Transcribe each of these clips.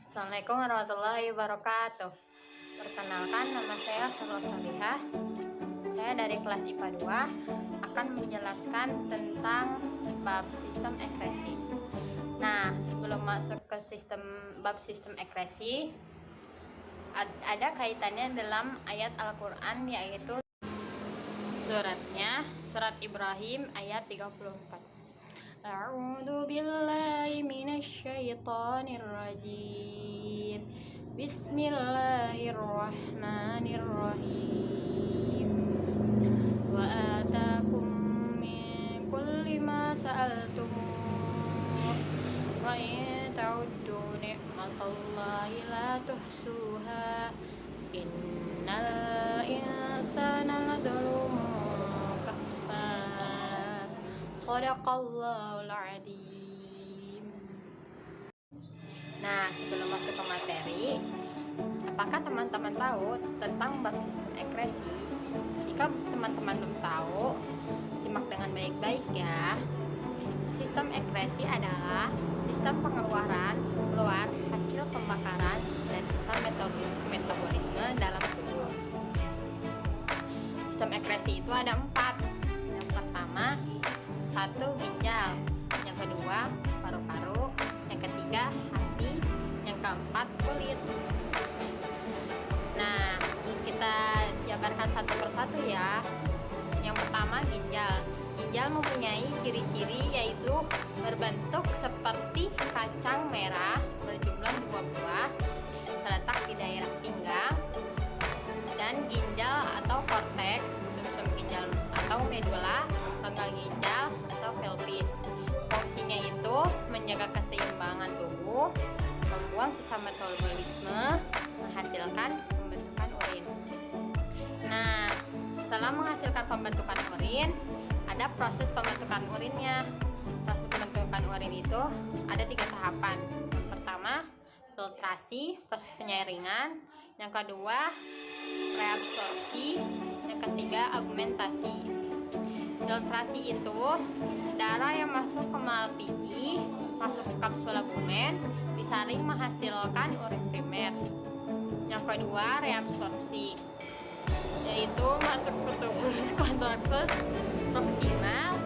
Assalamualaikum warahmatullahi wabarakatuh. Perkenalkan, nama saya Sarul Salihah. Saya dari kelas IPA 2 akan menjelaskan tentang bab sistem ekresi. Nah, sebelum masuk ke bab sistem ekresi, ada kaitannya dalam ayat Al-Quran, yaitu surat Ibrahim ayat 34. A'udzu billahi minasyaitonir rajim. Bismillahirrahmanirrahim. Wa atakum min kulli ma sa'altumuh wa in ta'uddu ni'matallahi la tuhsuha innal insana ladzalumun kafar. Shadaqallahul adzim. Nah, sebelum masuk ke materi, apakah teman-teman tahu tentang bab sistem ekresi? Jika teman-teman belum tahu, simak dengan baik-baik ya. Sistem ekresi adalah sistem pengeluaran keluar hasil pembakaran dan sisa metabolisme dalam tubuh. Sistem ekresi itu ada 4. Yang pertama, 1. Ginjal. Yang kedua, paru-paru. Yang ketiga, hati. Yang keempat, kulit. Nah, kita jabarkan satu persatu ya. Yang pertama, ginjal. Ginjal mempunyai ciri-ciri yaitu berbentuk seperti kacang merah berjumlah 2 buah, terletak di daerah pinggang, dan ginjal atau korteks, sumsum ginjal atau medula, rongga ginjal atau pelvis. Fungsinya itu menjaga keseimbangan tubuh, membuang sisa metabolisme, menghasilkan pembentukan urin. Nah, setelah menghasilkan pembentukan urin, ada proses pembentukan urinnya. Proses pembentukan urin itu ada 3 tahapan. Yang pertama, filtrasi, proses penyaringan. Yang kedua, reabsorpsi. Yang ketiga, augmentasi. Filtrasi itu darah yang masuk ke malpighi, masuk ke kapsul lumen, disaring menghasilkan urin primer. Yang kedua, reabsorpsi, yaitu masuk ke tubulus contractus proximal,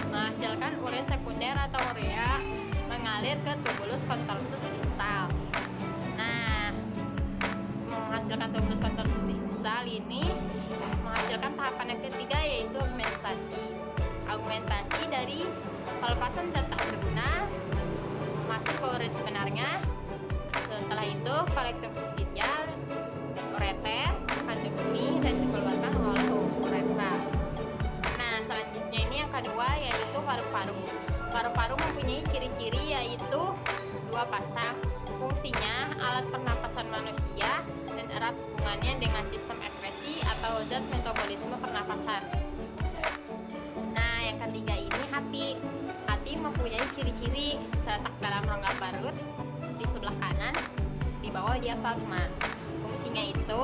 menghasilkan urin sekunder atau urea, mengalir ke tubulus contractus distal. Nah, menghasilkan tubulus contractus distal ini menghasilkan tahapan yang ketiga, yaitu augmentasi. Augmentasi dari pelepasan zat tak berguna masuk ke urin sebenarnya. Setelah itu, kolektivitas ginjal, ureter, kandung kemih, dan dikeluarkan oleh uretra. Nah, selanjutnya ini yang kedua, yaitu paru-paru. Paru-paru mempunyai ciri-ciri yaitu 2 pasang. Fungsinya alat pernapasan manusia dan erat hubungannya dengan sistem ekresi atau zat metabolisme pernapasan. Nah, yang ketiga ini hati. Hati mempunyai ciri-ciri terletak dalam rongga parut di sebelah kanan di bawah diafragma. Fungsinya itu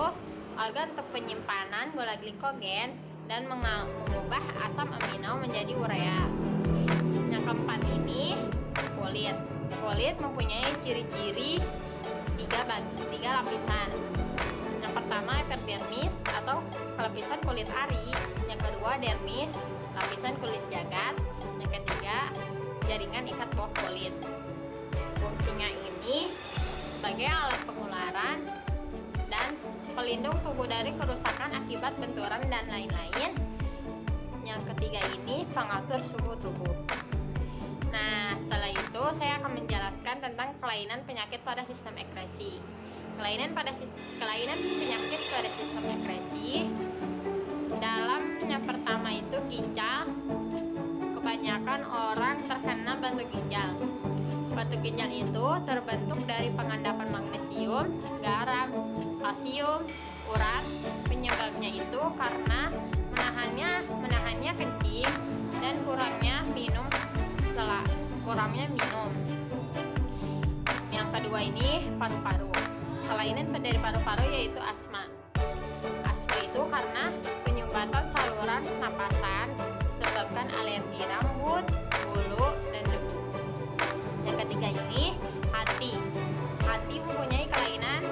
organ untuk penyimpanan gula glikogen dan mengubah asam amino menjadi urea. Yang keempat ini kulit. Kulit mempunyai ciri-ciri 3 lapisan. Yang pertama, epidermis atau lapisan kulit ari. Yang kedua, dermis, lapisan kulit jagat. Yang ketiga, jaringan ikat bawah kulit. Fungsinya ini sebagai alat pengeluaran dan pelindung tubuh dari kerusakan akibat benturan dan lain-lain. Yang ketiga ini pengatur suhu tubuh. Nah, setelah itu saya akan menjelaskan tentang kelainan penyakit pada sistem ekresi. Kelainan penyakit pada sistem ekresi dalam yang pertama itu ginjal. Kebanyakan orang terkena batu ginjal. Batu ginjal itu terbentuk dari pengendapan magnesium, garam, kalsium, urat. Penyebabnya itu karena menahannya kencing dan kurangnya minum. Yang kedua ini paru-paru. Kelainan dari paru-paru yaitu asma. Asma itu karena penyumbatan saluran pernapasan disebabkan alergi rambut, bulu, dan debu. Yang ketiga ini hati. Hati berarti mempunyai kelainan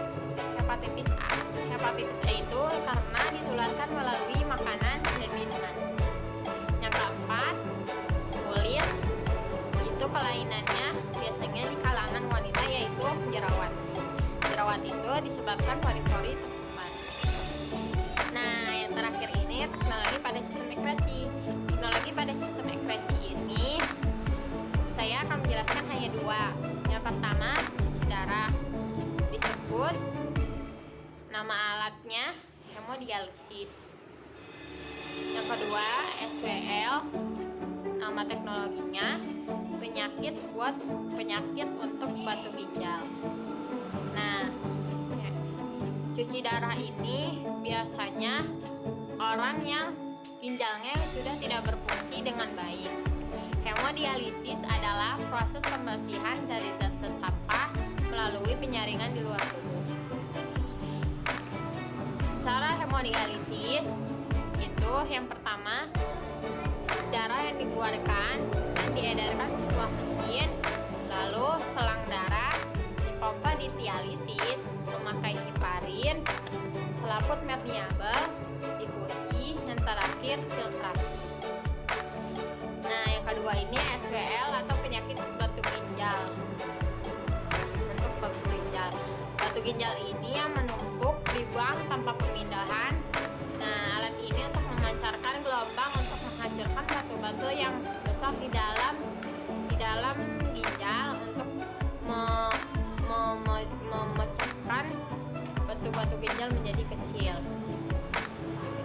hepatitis A. Hepatitis A itu karena ditularkan melalui makanan dan minuman. Yang keempat, kulit. Itu kelainannya biasanya di kalangan wanita, yaitu jerawat. Jerawat itu disebabkan pori-pori tersumbat. Nah, yang terakhir ini teknologi pada sistem ekskresi. Teknologi pada sistem ekskresi ini saya akan menjelaskan hanya dua. Yang pertama, cuci darah. Disebut nama alatnya hemodialisis. Yang kedua, SPL. Nama teknologinya penyakit untuk batu ginjal. Nah, cuci darah ini biasanya orang yang ginjalnya sudah tidak berfungsi dengan baik. Hemodialisis adalah proses pembersihan dari zat-zat sampah melalui penyaringan di luar tubuh. Cara hemodialisis itu yang pertama, darah yang dikeluarkan dan diedarkan sebuah mesin, lalu selang darah dipompa dialisis memakai heparin, selaput permeabel, difusi, yang terakhir filtrasi. Nah, yang kedua ini SPL atau penyakit batu ginjal. Untuk batu ginjal. Batu ginjal ini yang menumpuk dibuang tanpa pemindahan. Nah, alat ini untuk memancarkan gelombang untuk menghancurkan batu-batu yang besar di dalam ginjal untuk memecahkan batu-batu ginjal menjadi kecil.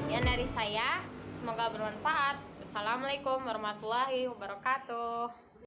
Sekian dari saya, semoga bermanfaat. Assalamualaikum warahmatullahi wabarakatuh.